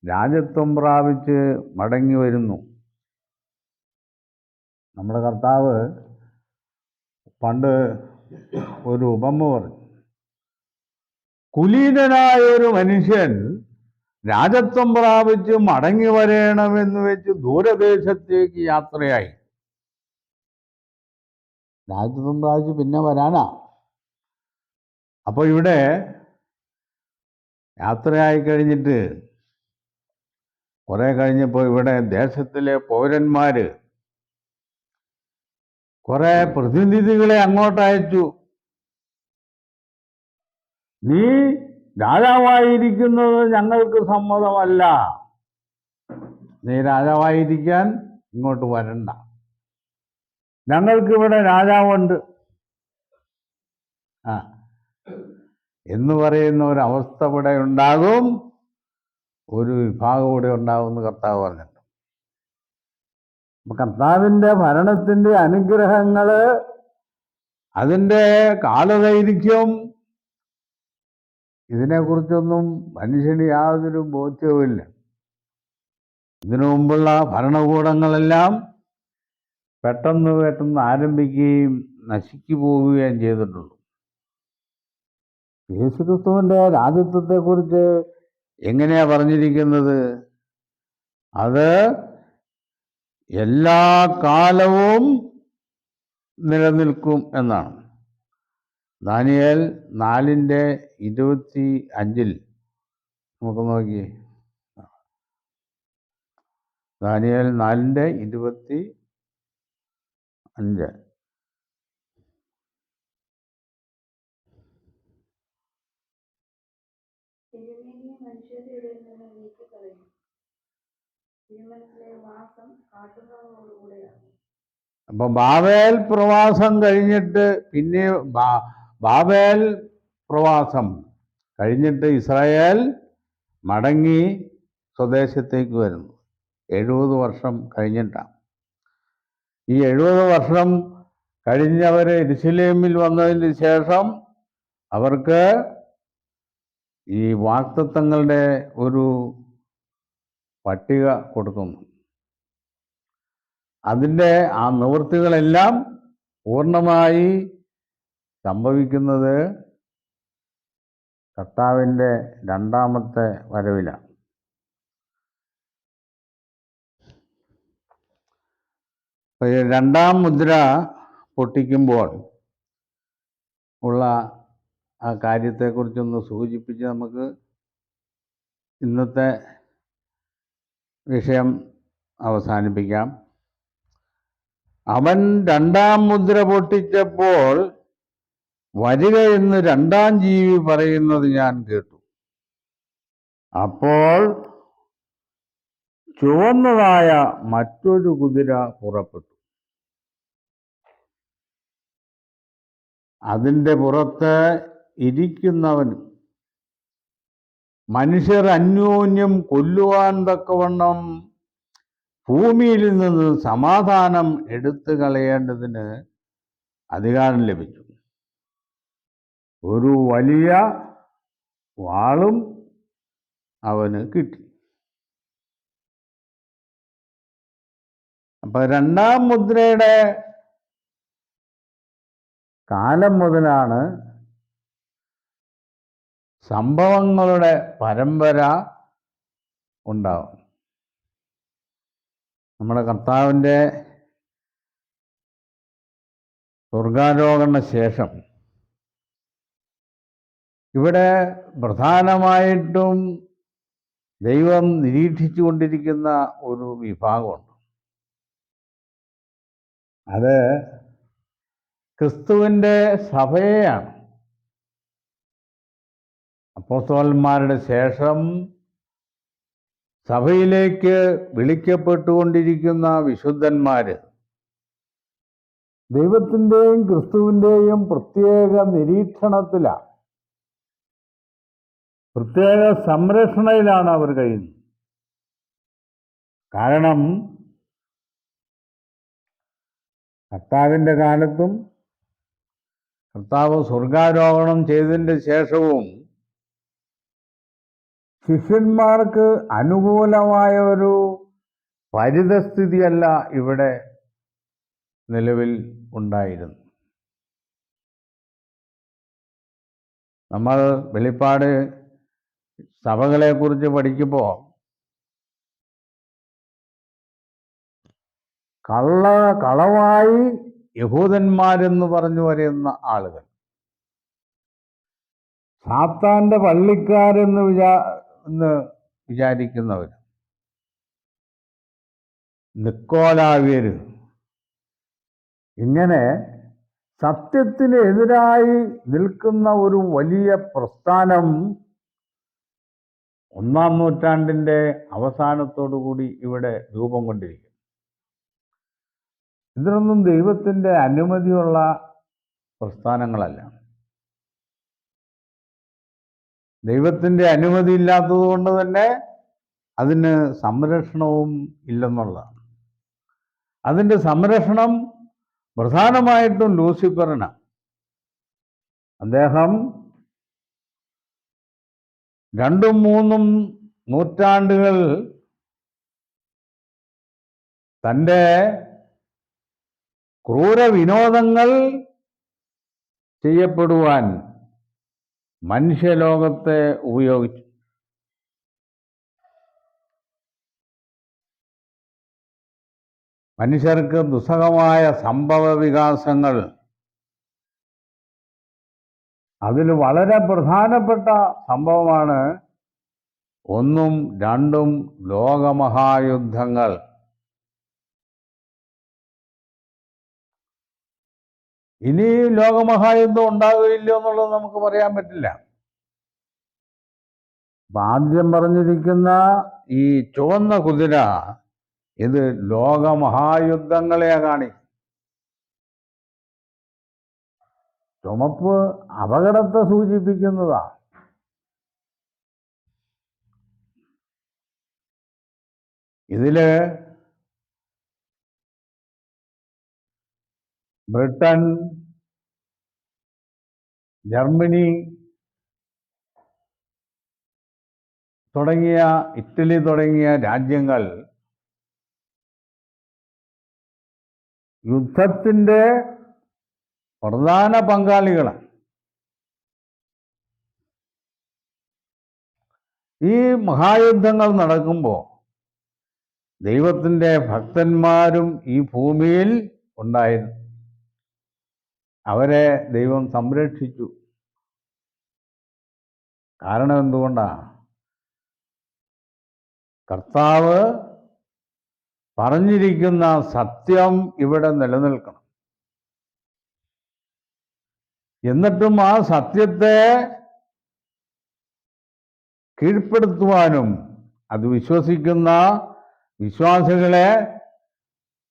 രാജത്വം പ്രാപിച്ച് മടങ്ങി വരുന്നു. നമ്മുടെ കർത്താവ് പണ്ട് ഒരു ഉപമ പറഞ്ഞു. കുലീനനായ ഒരു മനുഷ്യൻ രാജത്വം പ്രാപിച്ച് മടങ്ങി വരണമെന്ന് വെച്ച് ദൂരദേശത്തേക്ക് യാത്രയായി. രാജത്വം പ്രാപിച്ച് പിന്നെ വരാനാ. അപ്പോൾ ഇവിടെ യാത്രയായി കഴിഞ്ഞിട്ട് കുറെ കഴിഞ്ഞപ്പോൾ ഇവിടെ ദേശത്തിലെ പൗരന്മാര് കുറെ പ്രതിനിധികളെ അങ്ങോട്ട് അയച്ചു. നീ രാജാവായിരിക്കുന്നത് ഞങ്ങൾക്ക് സമ്മതമല്ല, നീ രാജാവായിരിക്കാൻ ഇങ്ങോട്ട് വരണ്ട, ഞങ്ങൾക്കിവിടെ രാജാവുണ്ട് എന്ന് പറയുന്ന ഒരവസ്ഥ ഇവിടെ ഉണ്ടാകും, ഒരു വിഭാഗം ഇവിടെ ഉണ്ടാകുമെന്ന് കർത്താവ് പറഞ്ഞിട്ടുണ്ട്. അപ്പൊ കർത്താവിൻ്റെ ഭരണത്തിൻ്റെ അനുഗ്രഹങ്ങള്, അതിൻ്റെ കാലദൈർഘ്യം, ഇതിനെക്കുറിച്ചൊന്നും മനുഷ്യന് യാതൊരു ബോധ്യവുമില്ല. ഇതിനു മുമ്പുള്ള ഭരണകൂടങ്ങളെല്ലാം പെട്ടെന്ന് ആരംഭിക്കുകയും നശിച്ചു പോവുകയും ചെയ്തിട്ടുള്ളൂ. യേശുക്രിസ്തുവിൻ്റെ രാജത്വത്തെക്കുറിച്ച് എങ്ങനെയാ പറഞ്ഞിരിക്കുന്നത്? അത് എല്ലാ കാലവും നിലനിൽക്കും എന്നാണ്. ദാനിയേൽ 4:25 നമുക്ക് നോക്കിയേ. ദാനിയേൽ 4:25.
തിരുമേനിയെ മനുഷ്യരുടെ ഇടയിൽ നിന്ന് നീക്കിക്കളയും. തിരുമനസ്സിലെ വാസം കാട്ടുമൃഗങ്ങളോടുകൂടെയാണ്.
അപ്പൊ ബാബേൽ പ്രവാസം കഴിഞ്ഞിട്ട് പിന്നെ ബാബേൽ പ്രവാസം കഴിഞ്ഞിട്ട് ഇസ്രായേൽ മടങ്ങി സ്വദേശത്തേക്ക് വരുന്നു. 70 വർഷം കഴിഞ്ഞിട്ടാണ്. ഈ 70 വർഷം കഴിഞ്ഞവർ യെരൂശലേമിൽ വന്നതിന് ശേഷം അവർക്ക് ഈ വാഗ്ദത്തങ്ങളുടെ ഒരു പട്ടിക കൊടുക്കുന്നു. അതിൻ്റെ ആ നിവൃത്തികളെല്ലാം പൂർണ്ണമായി സംഭവിക്കുന്നത് കർത്താവിൻ്റെ രണ്ടാമത്തെ വരവിലാണ്. രണ്ടാം മുദ്ര പൊട്ടിക്കുമ്പോൾ ഉള്ള ആ കാര്യത്തെക്കുറിച്ചൊന്ന് സൂചിപ്പിച്ച് നമുക്ക് ഇന്നത്തെ വിഷയം അവസാനിപ്പിക്കാം. അവൻ രണ്ടാം മുദ്ര പൊട്ടിച്ചപ്പോൾ വരിക എന്ന് രണ്ടാം ജീവി പറയുന്നത് ഞാൻ കേട്ടു. അപ്പോൾ ചുവന്നതായ മറ്റൊരു കുതിര പുറപ്പെട്ടു. അതിൻ്റെ പുറത്ത് ഇരിക്കുന്നവനും മനുഷ്യർ അന്യോന്യം കൊല്ലുവാൻ തക്കവണ്ണം ഭൂമിയിൽ നിന്ന് സമാധാനം എടുത്തു കളയേണ്ടതിന് അധികാരം ലഭിച്ചു. ഒരു വലിയ വാളും അവന് കിട്ടി. അപ്പൊ രണ്ടാം മുദ്രയുടെ കാലം മുതലാണ് സംഭവങ്ങളുടെ പരമ്പര ഉണ്ടാവും. നമ്മുടെ കർത്താവിൻ്റെ സ്വർഗാരോഹണ ശേഷം ഇവിടെ പ്രധാനമായിട്ടും ദൈവം നിരീക്ഷിച്ചു കൊണ്ടിരിക്കുന്ന ഒരു വിഭാഗമുണ്ട്. അത് ക്രിസ്തുവിൻ്റെ സഭയെയാണ്. അപ്പോസ്തലന്മാരുടെ ശേഷം സഭയിലേക്ക് വിളിക്കപ്പെട്ടുകൊണ്ടിരിക്കുന്ന വിശുദ്ധന്മാര് ദൈവത്തിൻ്റെയും ക്രിസ്തുവിൻ്റെയും പ്രത്യേക നിരീക്ഷണത്തിലാണ്, പ്രത്യേക സംരക്ഷണയിലാണ് അവർ കഴിയുന്നത്. കാരണം കർത്താവിൻ്റെ കാലത്തും കർത്താവ് സ്വർഗാരോഹണം ചെയ്തതിൻ്റെ ശേഷവും ശിഷ്യന്മാർക്ക് അനുകൂലമായ ഒരു പരിതസ്ഥിതിയല്ല ഇവിടെ നിലവിൽ ഉണ്ടായിരുന്നു. നമ്മൾ വെളിപ്പാട് സഭകളെക്കുറിച്ച് പഠിക്കുമ്പോൾ കളവായി യഹൂദന്മാരെന്ന് പറഞ്ഞു വരുന്ന ആളുകൾ, സാത്താൻ്റെ പള്ളിക്കാരെന്ന് വിചാരിക്കുന്നവർ, നിക്കോലാവ്യര്, ഇങ്ങനെ സത്യത്തിനെതിരായി നിൽക്കുന്ന ഒരു വലിയ പ്രസ്ഥാനം 1-ാം നൂറ്റാണ്ടിൻ്റെ അവസാനത്തോടുകൂടി ഇവിടെ രൂപം കൊണ്ടിരിക്കും. ഇതിനൊന്നും ദൈവത്തിൻ്റെ അനുമതിയുള്ള പ്രസ്ഥാനങ്ങളല്ല. ദൈവത്തിൻ്റെ അനുമതി ഇല്ലാത്തത് കൊണ്ട് തന്നെ അതിന് സംരക്ഷണവും ഇല്ലെന്നുള്ളതാണ്. അതിൻ്റെ സംരക്ഷണം പ്രധാനമായിട്ടും ലൂസിഫറിനാണ്. അദ്ദേഹം 2-3 നൂറ്റാണ്ടുകൾ തൻ്റെ ക്രൂര വിനോദങ്ങൾ ചെയ്യപ്പെടുവാൻ മനുഷ്യലോകത്തെ ഉപയോഗിച്ചു. മനുഷ്യർക്ക് ദുസ്സഹമായ സംഭവ വികാസങ്ങൾ, അതിൽ വളരെ പ്രധാനപ്പെട്ട സംഭവമാണ് 1-ഉം 2-ഉം ലോകമഹായുദ്ധങ്ങൾ. ഇനി ലോകമഹായുദ്ധം ഉണ്ടാകുകയില്ല എന്നുള്ളത് നമുക്ക് പറയാൻ പറ്റില്ല. ആദ്യം പറഞ്ഞിരിക്കുന്ന ഈ ചുവന്ന കുതിര ഇത് ലോകമഹായുദ്ധങ്ങളെ കാണിക്കും. ചുമപ്പ് അപകടത്തെ സൂചിപ്പിക്കുന്നതാണ്. ഇതില് ബ്രിട്ടൻ, ജർമ്മനി തുടങ്ങിയ, ഇറ്റലി തുടങ്ങിയ രാജ്യങ്ങൾ യുദ്ധത്തിൻ്റെ പ്രധാന പങ്കാളികളാണ്. ഈ മഹായുദ്ധങ്ങൾ നടക്കുമ്പോൾ ദൈവത്തിൻ്റെ ഭക്തന്മാരും ഈ ഭൂമിയിൽ ഉണ്ടായിരുന്നു. അവരെ ദൈവം സംരക്ഷിച്ചു. കാരണം എന്തുകൊണ്ടാണ്? കർത്താവ് പറഞ്ഞിരിക്കുന്ന സത്യം ഇവിടെ നിലനിൽക്കണം. എന്നിട്ടും ആ സത്യത്തെ കീഴ്പ്പെടുത്തുവാനും അത് വിശ്വസിക്കുന്ന വിശ്വാസികളെ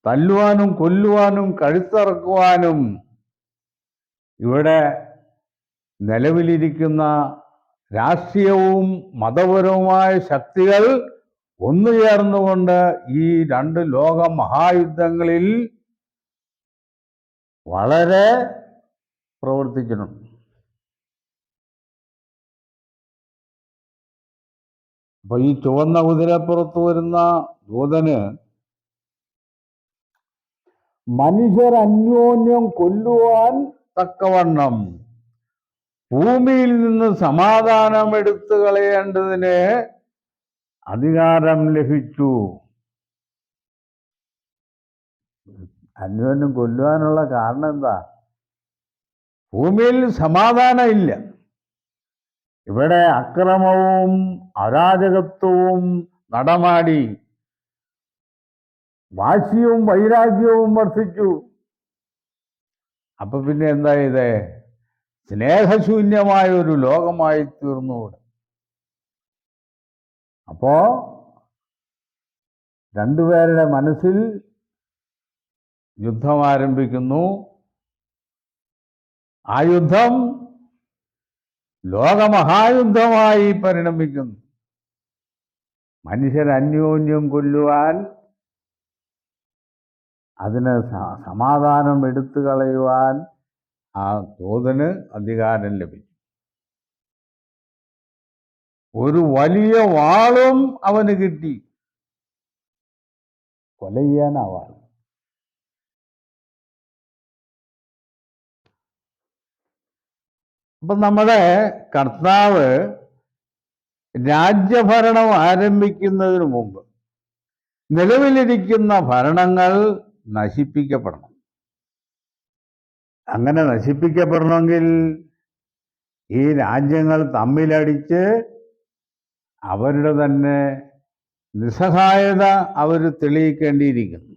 തല്ലുവാനും കൊല്ലുവാനും കഴുത്തറക്കുവാനും ഇവിടെ നിലവിലിരിക്കുന്ന രാഷ്ട്രീയവും മതപരവുമായ ശക്തികൾ ഒന്നുചേർന്നുകൊണ്ട് ഈ 2 ലോക മഹായുദ്ധങ്ങളിൽ വളരെ പ്രവർത്തിച്ചിട്ടുണ്ട്. അപ്പൊ ഈ ചുവന്ന കുതിരപ്പുറത്ത് വരുന്ന ദൂതന് മനുഷ്യർ അന്യോന്യം കൊല്ലുവാൻ തക്കവണ്ണം ഭൂമിയിൽ നിന്ന് സമാധാനം എടുത്തു കളയേണ്ടതിന് അധികാരം ലഭിച്ചു. അന്യോന്യം കൊല്ലുവാനുള്ള കാരണം എന്താ? ഭൂമിയിൽ സമാധാനം ഇല്ല. ഇവിടെ അക്രമവും അരാജകത്വവും നടമാടി, വാശിയും വൈരാഗ്യവും വർദ്ധിച്ചു. അപ്പൊ പിന്നെ എന്താ ഇത്? സ്നേഹശൂന്യമായ ഒരു ലോകമായി തീർന്നുകൂടെ. അപ്പോ രണ്ടുപേരുടെ മനസ്സിൽ യുദ്ധം ആരംഭിക്കുന്നു. ആ യുദ്ധം ലോകമഹായുദ്ധമായി പരിണമിക്കുന്നു. മനുഷ്യർ അന്യോന്യം കൊല്ലുവാൻ, അതിന് സമാധാനം എടുത്തു കളയുവാൻ ആ ദൂതന് അധികാരം ലഭിച്ചു. ഒരു വലിയ വാളും അവന് കിട്ടി, കൊല ചെയ്യാനാവാൻ. അപ്പൊ നമ്മുടെ കർത്താവ് രാജ്യഭരണം ആരംഭിക്കുന്നതിന് മുമ്പ് നിലവിലിരിക്കുന്ന ഭരണങ്ങൾ നശിപ്പിക്കപ്പെടണം. അങ്ങനെ നശിപ്പിക്കപ്പെടണമെങ്കിൽ ഈ രാജ്യങ്ങൾ തമ്മിലടിച്ച് അവരുടെ തന്നെ നിസ്സഹായത അവർ തെളിയിക്കേണ്ടിയിരിക്കുന്നു.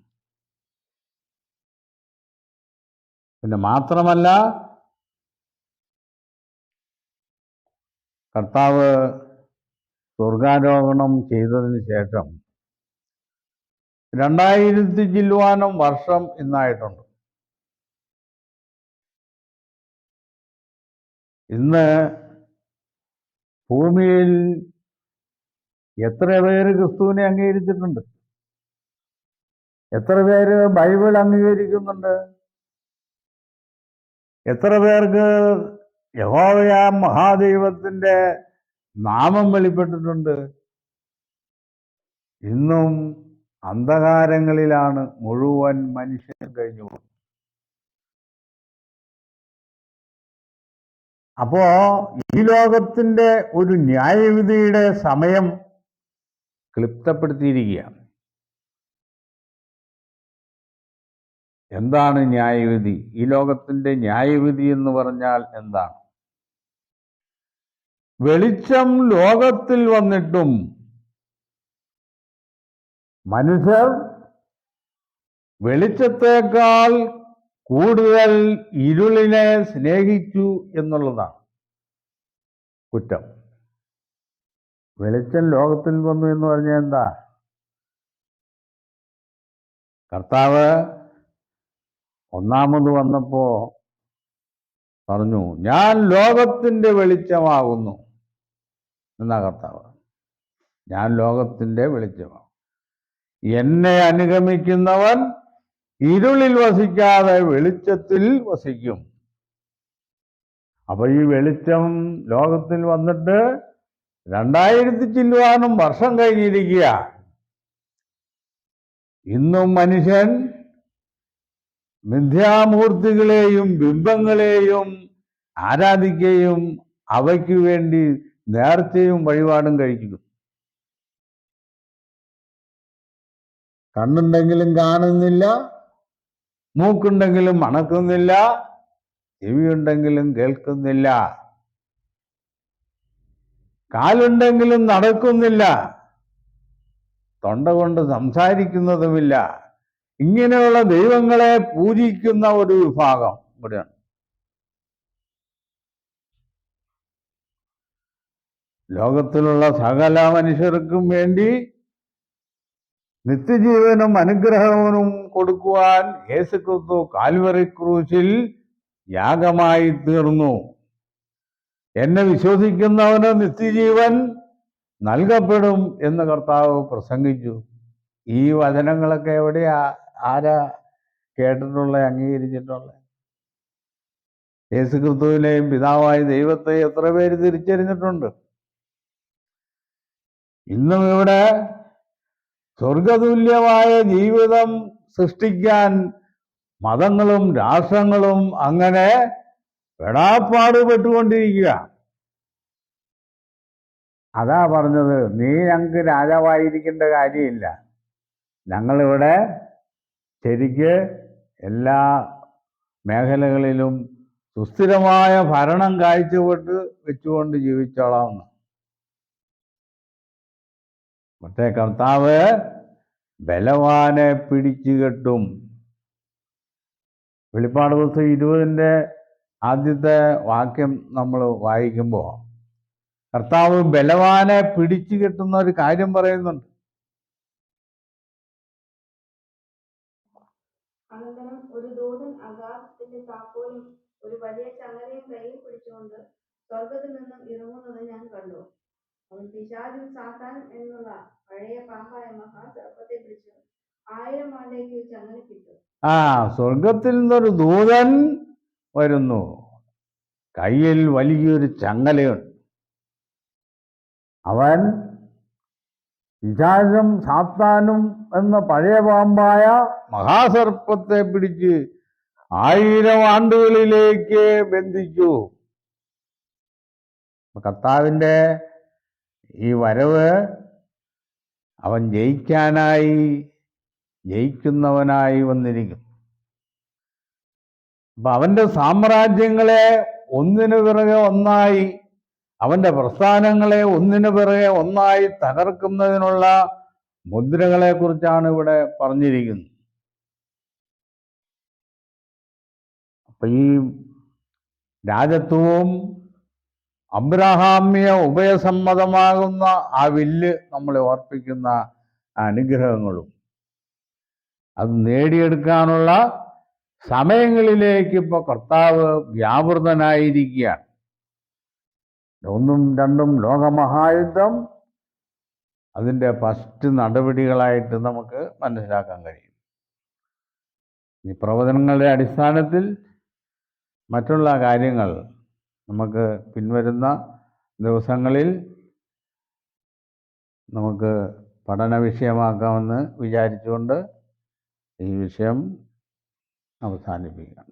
പിന്നെ മാത്രമല്ല, കർത്താവ് സ്വർഗാരോഹണം ചെയ്തതിന് ശേഷം 2000 ചില്ലുവാനം വർഷം ഇന്നായിട്ടുണ്ട്. ഇന്ന് ഭൂമിയിൽ എത്ര പേര് ക്രിസ്തുവിനെ അംഗീകരിച്ചിട്ടുണ്ട്? എത്ര പേര് ബൈബിൾ അംഗീകരിക്കുന്നുണ്ട്? എത്ര പേർക്ക് യഹോവയാം മഹാദൈവത്തിൻ്റെ നാമം വെളിപ്പെട്ടിട്ടുണ്ട്? ഇന്നും അന്ധകാരങ്ങളിലാണ് മുഴുവൻ മനുഷ്യൻ കഴിഞ്ഞു. അപ്പോ ഈ ലോകത്തിന്റെ ഒരു ന്യായവിധിയുടെ സമയം ക്ലിപ്തപ്പെടുത്തിയിരിക്കുകയാണ്. എന്താണ് ന്യായവിധി? ഈ ലോകത്തിന്റെ ന്യായവിധി എന്ന് പറഞ്ഞാൽ എന്താണ്? വെളിച്ചം ലോകത്തിൽ വന്നിട്ടും മനുഷ്യർ വെളിച്ചത്തേക്കാൾ കൂടുതൽ ഇരുളിനെ സ്നേഹിച്ചു എന്നുള്ളതാണ് കുറ്റം. വെളിച്ചം ലോകത്തിൽ വന്നു എന്ന് പറഞ്ഞാൽ എന്താ? കർത്താവ് ഒന്നാമത് വന്നപ്പോ പറഞ്ഞു, ഞാൻ ലോകത്തിന്റെ വെളിച്ചമാകുന്നു എന്നാ കർത്താവ്. ഞാൻ ലോകത്തിന്റെ വെളിച്ചമാകും. എന്നെ അനുഗമിക്കുന്നവൻ ഇരുളിൽ വസിക്കാതെ വെളിച്ചത്തിൽ വസിക്കും. അപ്പൊ ഈ വെളിച്ചം ലോകത്തിൽ വന്നിട്ട് 2000 ചില്ലുവാനും വർഷം കഴിഞ്ഞിരിക്കുക. ഇന്നും മനുഷ്യൻ മിഥ്യാമൂർത്തികളെയും ബിംബങ്ങളെയും ആരാധിക്കുകയും അവയ്ക്ക് വേണ്ടി നേർച്ചയും വഴിപാടും കഴിക്കുന്നു. കണ്ണുണ്ടെങ്കിലും കാണുന്നില്ല, മൂക്കുണ്ടെങ്കിലും മണക്കുന്നില്ല, ചെവിയുണ്ടെങ്കിലും കേൾക്കുന്നില്ല, കാലുണ്ടെങ്കിലും നടക്കുന്നില്ല, തൊണ്ട കൊണ്ട് സംസാരിക്കുന്നതുമില്ല. ഇങ്ങനെയുള്ള ദൈവങ്ങളെ പൂജിക്കുന്ന ഒരു വിഭാഗം ഇവിടെയാണ്. ലോകത്തിലുള്ള സകല മനുഷ്യർക്കും വേണ്ടി നിത്യജീവനും അനുഗ്രഹവും കൊടുക്കുവാൻ യേശുക്രിസ്തു കാൽവറി ക്രൂശിൽ യാഗമായി തീർന്നു. എന്നെ വിശ്വസിക്കുന്നവന് നിത്യജീവൻ നൽകപ്പെടും എന്ന് കർത്താവ് പ്രസംഗിച്ചു. ഈ വചനങ്ങളൊക്കെ എവിടെയാ, ആരാ കേട്ടിട്ടുള്ള, അംഗീകരിച്ചിട്ടുള്ള? യേശുക്രിസ്തുവിനെയും പിതാവായ ദൈവത്തെ എത്ര പേര് തിരിച്ചറിഞ്ഞിട്ടുണ്ട്? ഇന്നും ഇവിടെ സ്വർഗതുല്യമായ ജീവിതം സൃഷ്ടിക്കാൻ മതങ്ങളും രാഷ്ട്രങ്ങളും അങ്ങനെ പെടാപ്പാടുപെട്ടുകൊണ്ടിരിക്കുക. അതാ പറഞ്ഞത്, നീ ഞങ്ങൾക്ക് രാജാവായിരിക്കേണ്ട കാര്യമില്ല, ഞങ്ങളിവിടെ ശരിക്ക് എല്ലാ മേഖലകളിലും സുസ്ഥിരമായ ഭരണം കാഴ്ചപ്പെട്ട് വെച്ചുകൊണ്ട് ജീവിച്ചോളാം. മറ്റേ കർത്താവ് ബലവാനെ പിടിച്ചു കെട്ടും. വെളിപ്പാട് പുസ്തകം 20 ആദ്യത്തെ വാക്യം നമ്മൾ വായിക്കുമ്പോൾ കർത്താവ് ബലവാനെ പിടിച്ചു കെട്ടുന്ന ഒരു കാര്യം പറയുന്നുണ്ട്.
അനന്തരം ഒരു ദൂതൻ അഗാധത്തിന്റെ താക്കോലും ഒരു വലിയ ചങ്ങലയും കയ്യിൽ പിടിച്ചുകൊണ്ട് സ്വർഗത്തിൽ നിന്നും ഇറങ്ങുന്നത് ഞാൻ കണ്ടു. അവൻ പിശാചും സാത്താനും എന്നുള്ള പഴയ പാമ്പായ മഹാസർപ്പത്തെ പിടിച്ച് 1000 ആണ്ടിലേക്ക് ചങ്ങലക്കിട്ടു.
സ്വർഗത്തിൽ നിന്നൊരു ദൂതൻ വരുന്നു, കയ്യിൽ വലിയൊരു ചങ്ങലയുണ്ട്. അവൻ പിശാചും സാത്താനും എന്ന പഴയ പാമ്പായ മഹാസർപ്പത്തെ പിടിച്ച് 1000 ആണ്ടുകളിലേക്ക് ബന്ധിച്ചു. കർത്താവിൻ്റെ ഈ വരവ് അവൻ ജയിക്കുന്നവനായി വന്നിരിക്കും. അപ്പം അവൻ്റെ സാമ്രാജ്യങ്ങളെ ഒന്നിനു പിറകെ ഒന്നായി, അവൻ്റെ പ്രസ്ഥാനങ്ങളെ ഒന്നിനു പിറകെ ഒന്നായി തകർക്കുന്നതിനുള്ള മുദ്രകളെ കുറിച്ചാണ് ഇവിടെ പറഞ്ഞിരിക്കുന്നത്. അപ്പൊ ഈ രാജത്വവും അബ്രഹാമ്യ ഉഭയസമ്മതമാകുന്ന ആ വില്ല് നമ്മളെ ഓർപ്പിക്കുന്ന അനുഗ്രഹങ്ങളും അത് നേടിയെടുക്കാനുള്ള സമയങ്ങളിലേക്ക് ഇപ്പോൾ കർത്താവ് വ്യാപൃതനായിരിക്കുകയാണ്. 1ഉം 2ഉം ലോകമഹായുദ്ധം അതിൻ്റെ ഫസ്റ്റ് നടപടികളായിട്ട് നമുക്ക് മനസ്സിലാക്കാൻ കഴിയും. ഈ പ്രവചനങ്ങളുടെ അടിസ്ഥാനത്തിൽ മറ്റുള്ള കാര്യങ്ങൾ നമുക്ക് പിൻവരുന്ന ദിവസങ്ങളിൽ നമുക്ക് പഠന വിഷയമാക്കാമെന്ന് വിചാരിച്ചുകൊണ്ട് ഈ വിഷയം അവസാനിപ്പിക്കാം.